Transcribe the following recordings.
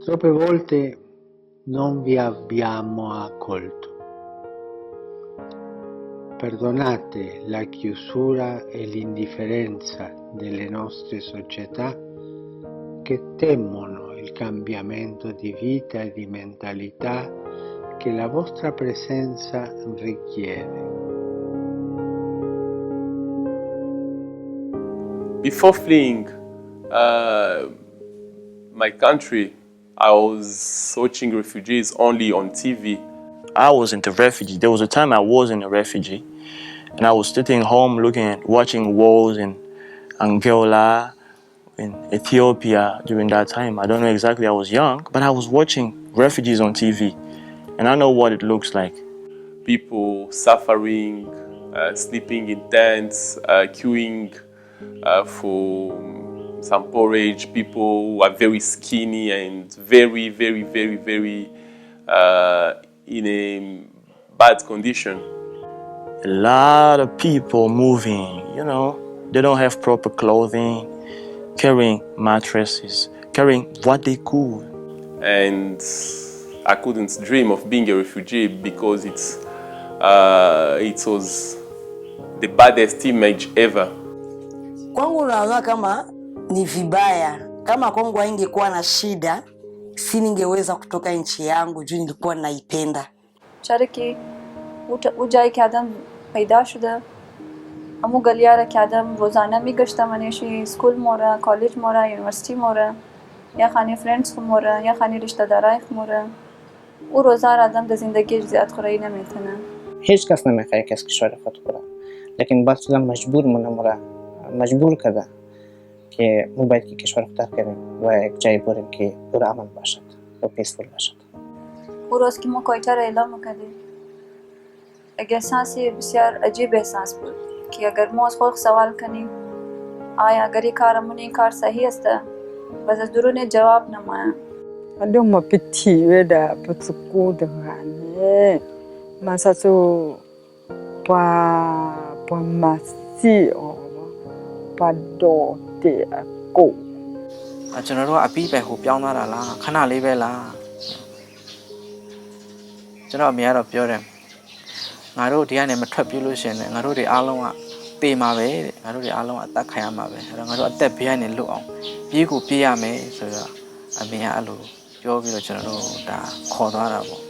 Troppe volte non vi abbiamo accolto. Perdonate la chiusura e l'indifferenza delle nostre società che temono il cambiamento di vita e di mentalità che la vostra presenza richiede. Before fleeing my country, I was watching refugees only on TV. I wasn't a refugee. There was a time I wasn't a refugee, and I was sitting home watching wars in Angola, in Ethiopia during that time. I don't know exactly, I was young, but I was watching refugees on TV, and I know what it looks like. People suffering, sleeping in tents, queuing for some porridge, people who are very skinny and very in a bad condition. A lot of people moving, they don't have proper clothing, carrying mattresses, carrying what they could. And I couldn't dream of being a refugee because it was the baddest image ever. Kwangu naona kama ni vibaya. Kama Kongo haingekuwa na shida, si ningeweza kutoka nchi yangu juu nilikuwa naipenda. Chariki ujai ke adam paida shuda. Amu galiyara ke adam rozana migashta maneshi school mora, college mora, university mora. या खाने friends को मोरा या खाने रिश्तेदारां को मोरा वो रोज़ार आदम the ज़िंदगी ज़्यादा खुराई ना मिलता ना هیچ کس نمیخواد که از کشور خود بره لیکن بعضی مجبور منم مجبور کرده که ما باید که کشور خود ترک کنیم و یک جایی بریم که پر امن باشد و پیسفول باشد वो रोज़ की मुकाइता रेला मुकदे एक एहसास ये बसियार अजीब एहसास بود कि अगर मौज खुद सवाल कनी आया अगर ये कार अमने कार सही अस्ता बस दुरुने जवाब न माया Ada mapiti weda patsuku dengan masa tu pa masi pa do te ko. ကျွန်တော်တို့အပြီးပဲဟိုပြောင်းသွားတာလားခဏလေးပဲလားကျွန်တော်အမေကတော့ပြောတယ်ငါတို့ဒီကနေမထွက်ပြေးလို့ရှင်လေငါတို့တွေအားလုံးကတေးမှာပဲတဲ့ငါတို့တွေအားလုံးအသက်ခံရမှာပဲအဲ့တော့ငါတို့အသက်ဘေးကနေလွတ်အောင်ပြေးကိုပြေးရမယ်ဆိုတော့အမေကအဲ့လိုပြောပြီးတော့ကျွန်တော်တို့ဒါခေါ်သွားတာပေါ့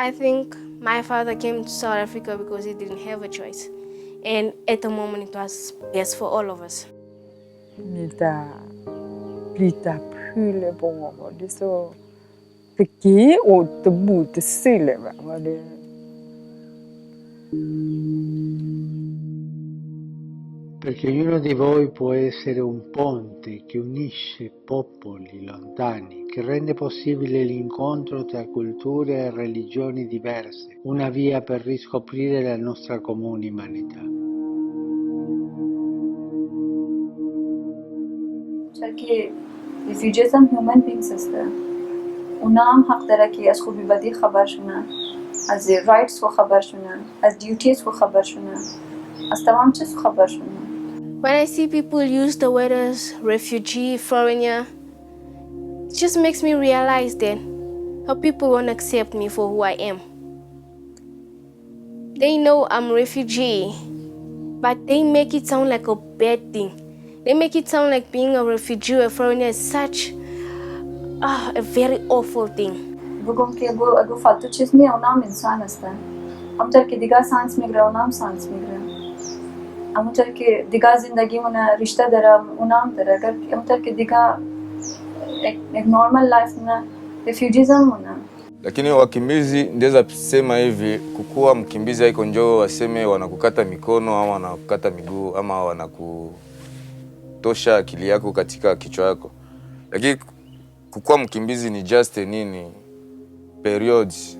I think my father came to South Africa because he didn't have a choice and at the moment it was best for all of us. Nita plita pule bongo diso peki o tebu te sile ba de Perché ognuno di voi può essere un ponte che unisce popoli lontani, che rende possibile l'incontro tra culture e religioni diverse, una via per riscoprire la nostra comune umanità. Charki refugees هم human beings هستن. اونا هم حق داره که از خوبی بدی خبر شونن، از rights کو خبر شونن، از duties کو خبر شونن، از تمام چیز خبر شونن. When I see people use the word as refugee, foreigner, it just makes me realize that how people won't accept me for who I am. They know I'm a refugee, but they make it sound like a bad thing. They make it sound like being a refugee or a foreigner is such a very awful thing. بگم که اگه فالتو چیز نیه اونام انسان هستن. همونطور که دیگه سانس میگره اونام سانس میگره. همونطور که دیگه زندگی مونه رشته داره اونام داره. اگر همونطور که دیگه یک normal life muna refugees muna. Lakini wakimbizi ndeza sema hivi kukua mkimbizi haiko njoo waseme wanakukata mikono ama wanakukata miguu ama wanakutosha akili yako katika kichwa yako. Lakini kukua mkimbizi ni just nini periods.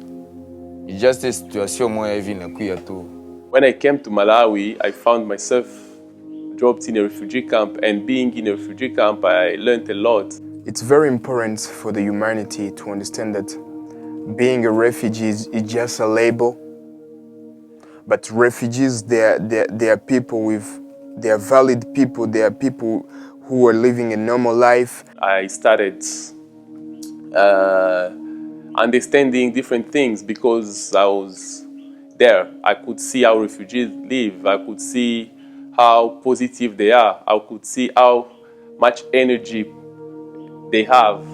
Ni just a situation moja hivi inakuya tu. When I came to Malawi, I found myself dropped in a refugee camp, and being in a refugee camp, I learned a lot. It's very important for the humanity to understand that being a refugee is just a label. But refugees, they are people they are valid people. They are people who are living a normal life. I started understanding different things because I was there. I could see how refugees live. I could see how positive they are. I could see how much energy they have.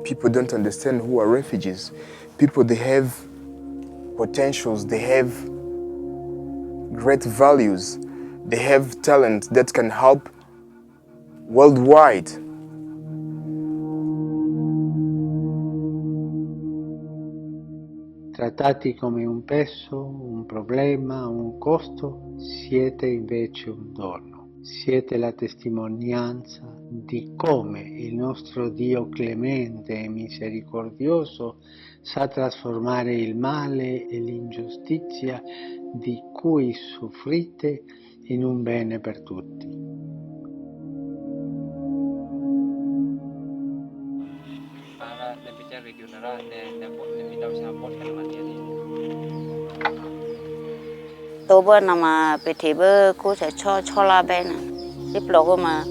People don't understand who are refugees. People, they have potentials, they have great values, they have talent that can help worldwide. Trattati come un peso, un problema, un costo, siete invece un dono. Siete la testimonianza di come il nostro Dio clemente e misericordioso sa trasformare il male e l'ingiustizia di cui soffrite in un bene per tutti. Toba nama petebe ko se chola bena diplogo ma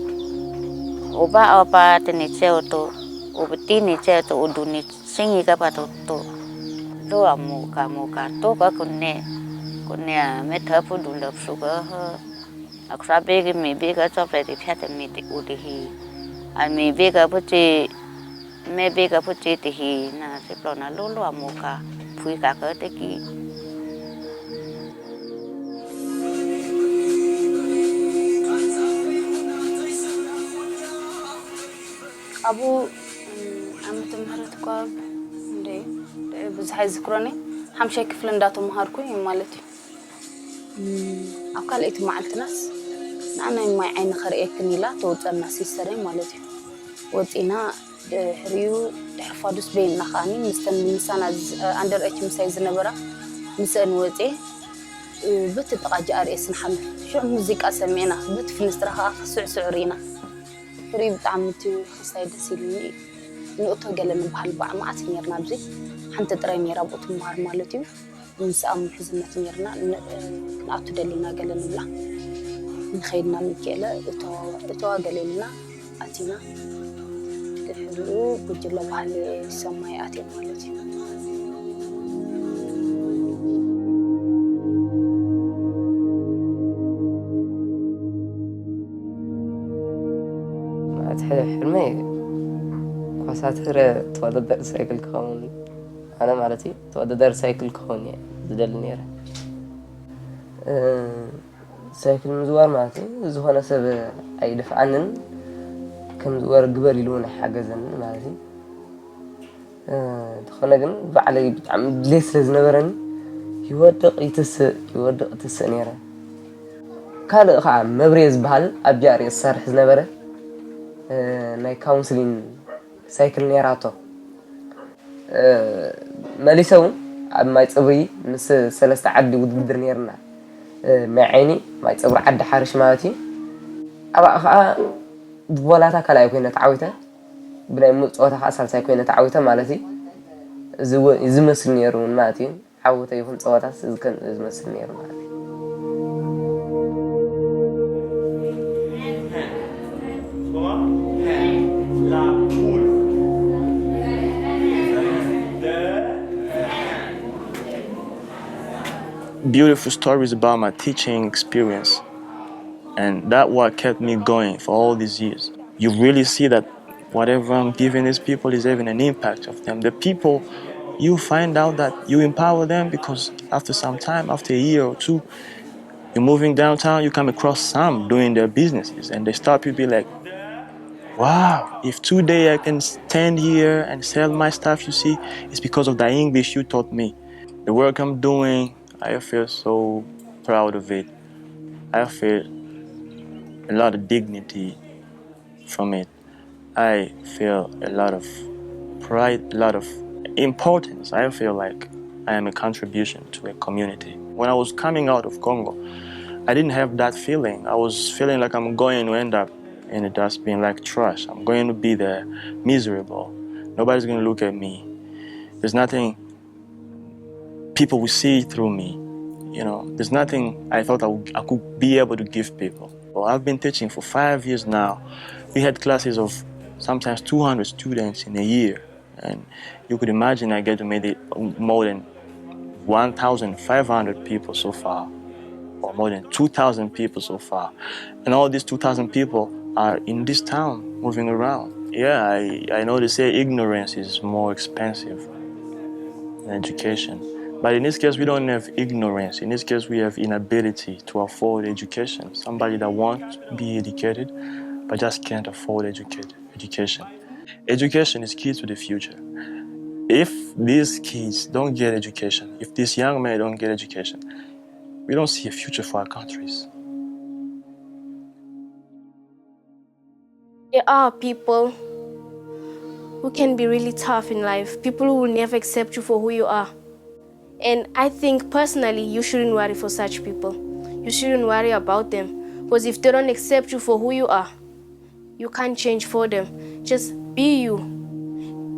oba apa teni cheo to obti ni cheo to uduni singi ka pato to lo amuka to ka kunne me thapu dulap suga akra begi me bega chopre di phate me ti udihi an me bega puchi ti hi na diplo na lo amuka phui ka ka te ki أبو عم تمهرت كاب ليه بزحي ذكرني حمشي كفل نداتو مهاركو يمالتي أقل إيت معلت ناس أنا ما عين خريق كنيلا توت الناس يسري مالتي وتينا هريو تحفظ بين نخاني مستن سنة أندر إيش مسايز نبرة مسن وتي بتتقاجع رئيس نحمل شو موسيقى سمينا بتفنسترها سعرينا فريب تعمتي خسايد سيلني نقطة قلنا بحال بعض ما عتنيرنا بزي حنت تريني رابط مهار مالتي ونسأم حزمة نيرنا نعطي دلينا قلنا بلا نخيدنا من كيلا اتوا قلنا أتينا تحلو بجلا بحال سماي أتي مالتي حلمي كوساتر توددر سايكل كون أنا مالتي توددر سايكل كون يعني زدل نيرة سايكل مزوار مالتي زهنا سب أي دفع عنن كم زوار قبل يلون حاجة زن مالتي دخلنا جن بعلي بتعم ليس لزنبرني يودق تس نيرة كان خام مبريز بحال أبجاري الصار حزنبره ناي كونسلين سايكل نيراتو ماليسون عب ما يتصبري مس سلسة عدي ودقدر نيرنا مع عيني ما يتصبر عد حارش مالتي أبا أخا بولاتا كلا يكون تعويته بنا يموت صوتها أصل سيكون تعويته مالتي زمس نيرون مالتي عوته يكون صوتها كان زمس نيرون مالتي Beautiful stories about my teaching experience, and that what kept me going for all these years. You really see that whatever I'm giving these people is having an impact of them. The people, you find out that you empower them because after some time, after a year or two, you're moving downtown, you come across some doing their businesses, and they stop you, be like, wow, if today I can stand here and sell my stuff, you see, it's because of the English you taught me. The work I'm doing, I feel so proud of it. I feel a lot of dignity from it. I feel a lot of pride, a lot of importance. I feel like I am a contribution to a community. When I was coming out of Congo, I didn't have that feeling. I was feeling like I'm going to end up in a dustbin like trash. I'm going to be there, miserable. Nobody's going to look at me. There's nothing people will see through me. You know, there's nothing I thought I could be able to give people. Well, I've been teaching for 5 years now. We had classes of sometimes 200 students in a year. And you could imagine I get to meet more than 1,500 people so far, or more than 2,000 people so far. And all these 2,000 people are in this town moving around. Yeah, I know they say ignorance is more expensive than education. But in this case, we don't have ignorance. In this case, we have inability to afford education. Somebody that wants to be educated, but just can't afford education. Education is key to the future. If these kids don't get education, if these young men don't get education, we don't see a future for our countries. There are people who can be really tough in life, people who will never accept you for who you are. And I think personally, you shouldn't worry for such people. You shouldn't worry about them, because if they don't accept you for who you are, you can't change for them. Just be you.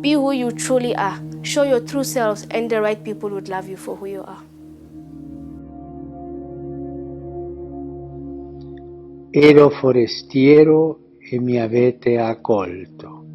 Be who you truly are. Show your true selves, and the right people would love you for who you are. Ero forestiero e mi avete accolto.